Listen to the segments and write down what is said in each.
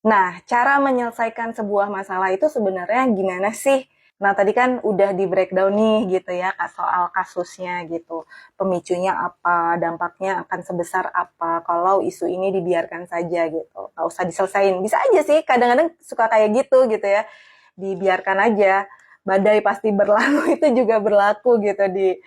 Nah, cara menyelesaikan sebuah masalah itu sebenarnya gimana sih? Nah, tadi kan udah di breakdown nih gitu ya, soal kasusnya gitu. Pemicunya apa, dampaknya akan sebesar apa kalau isu ini dibiarkan saja gitu. Nggak usah diselesain. Bisa aja sih, kadang-kadang suka kayak gitu ya. Dibiarkan aja. Badai pasti berlalu itu juga berlaku gitu di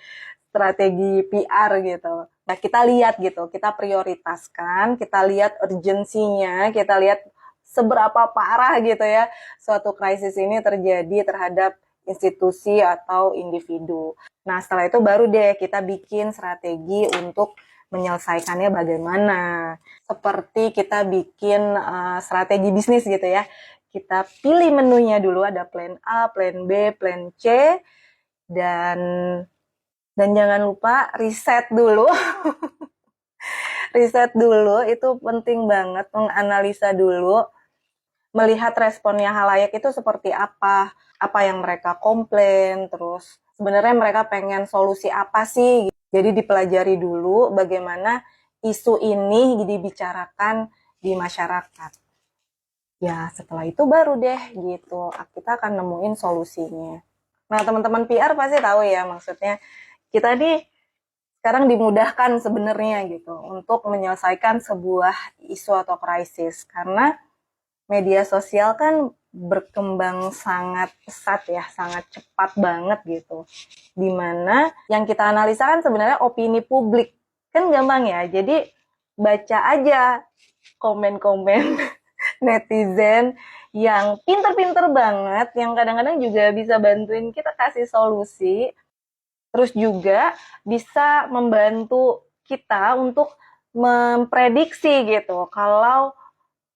strategi PR gitu. Nah, kita lihat gitu, kita prioritaskan, kita lihat urgensinya, kita lihat seberapa parah gitu ya suatu krisis ini terjadi terhadap institusi atau individu. Nah, setelah itu baru deh kita bikin strategi untuk menyelesaikannya bagaimana. Seperti kita bikin strategi bisnis gitu ya. Kita pilih menunya dulu, ada plan A, plan B, plan C, dan jangan lupa riset dulu. Riset dulu itu penting banget, menganalisa dulu, melihat responnya halayak itu seperti apa yang mereka komplain, terus sebenarnya mereka pengen solusi apa sih. Jadi dipelajari dulu bagaimana isu ini dibicarakan di masyarakat. Ya setelah itu baru deh gitu, kita akan nemuin solusinya. Nah teman-teman PR pasti tahu ya, maksudnya kita nih sekarang dimudahkan sebenarnya gitu untuk menyelesaikan sebuah isu atau krisis karena media sosial kan berkembang sangat pesat ya, sangat cepat banget gitu. Dimana yang kita analisa kan sebenarnya opini publik. Kan gampang ya, jadi baca aja komen-komen netizen yang pinter-pinter banget, yang kadang-kadang juga bisa bantuin kita kasih solusi, terus juga bisa membantu kita untuk memprediksi gitu, kalau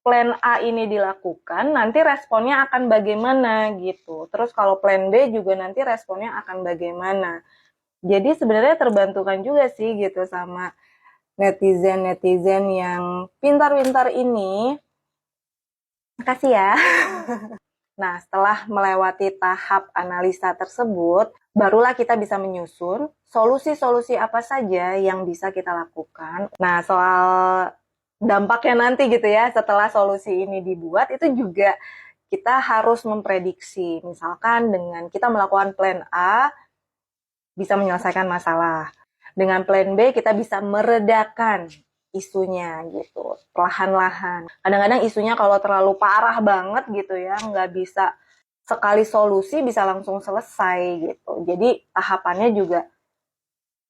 plan A ini dilakukan, nanti responnya akan bagaimana gitu. Terus kalau plan B juga nanti responnya akan bagaimana. Jadi sebenarnya terbantukan juga sih gitu sama netizen-netizen yang pintar-pintar ini. Makasih ya. Nah, setelah melewati tahap analisa tersebut, barulah kita bisa menyusun solusi-solusi apa saja yang bisa kita lakukan. Nah, soal dampaknya nanti gitu ya, setelah solusi ini dibuat, itu juga kita harus memprediksi. Misalkan dengan kita melakukan plan A, bisa menyelesaikan masalah. Dengan plan B, kita bisa meredakan isunya gitu, perlahan-lahan. Kadang-kadang isunya kalau terlalu parah banget gitu ya, nggak bisa sekali solusi bisa langsung selesai gitu. Jadi tahapannya juga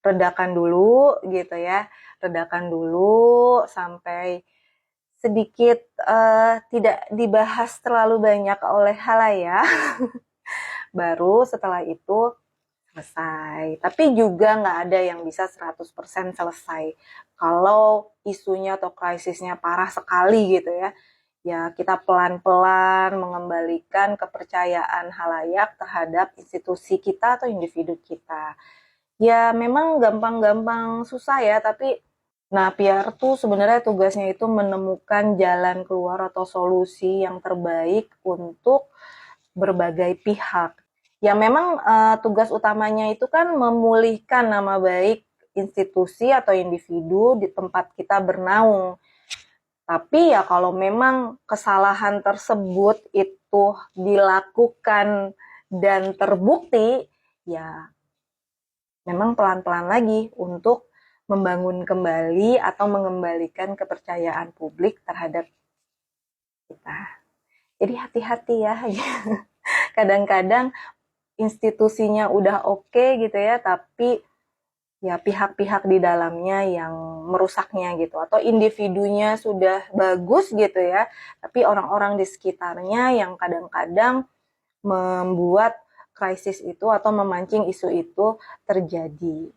redakan dulu gitu ya, redakan dulu sampai sedikit tidak dibahas terlalu banyak oleh halayak. Baru setelah itu selesai. Tapi juga nggak ada yang bisa 100% selesai. Kalau isunya atau krisisnya parah sekali gitu ya, ya kita pelan-pelan mengembalikan kepercayaan halayak terhadap institusi kita atau individu kita. Ya memang gampang-gampang susah ya, tapi nah PR tuh sebenarnya tugasnya itu menemukan jalan keluar atau solusi yang terbaik untuk berbagai pihak. Ya memang tugas utamanya itu kan memulihkan nama baik institusi atau individu di tempat kita bernaung. Tapi ya kalau memang kesalahan tersebut itu dilakukan dan terbukti, ya memang pelan-pelan lagi untuk membangun kembali atau mengembalikan kepercayaan publik terhadap kita. Jadi hati-hati ya. Kadang-kadang institusinya udah oke gitu ya, tapi ya pihak-pihak di dalamnya yang merusaknya gitu, atau individunya sudah bagus gitu ya, tapi orang-orang di sekitarnya yang kadang-kadang membuat krisis itu atau memancing isu itu terjadi.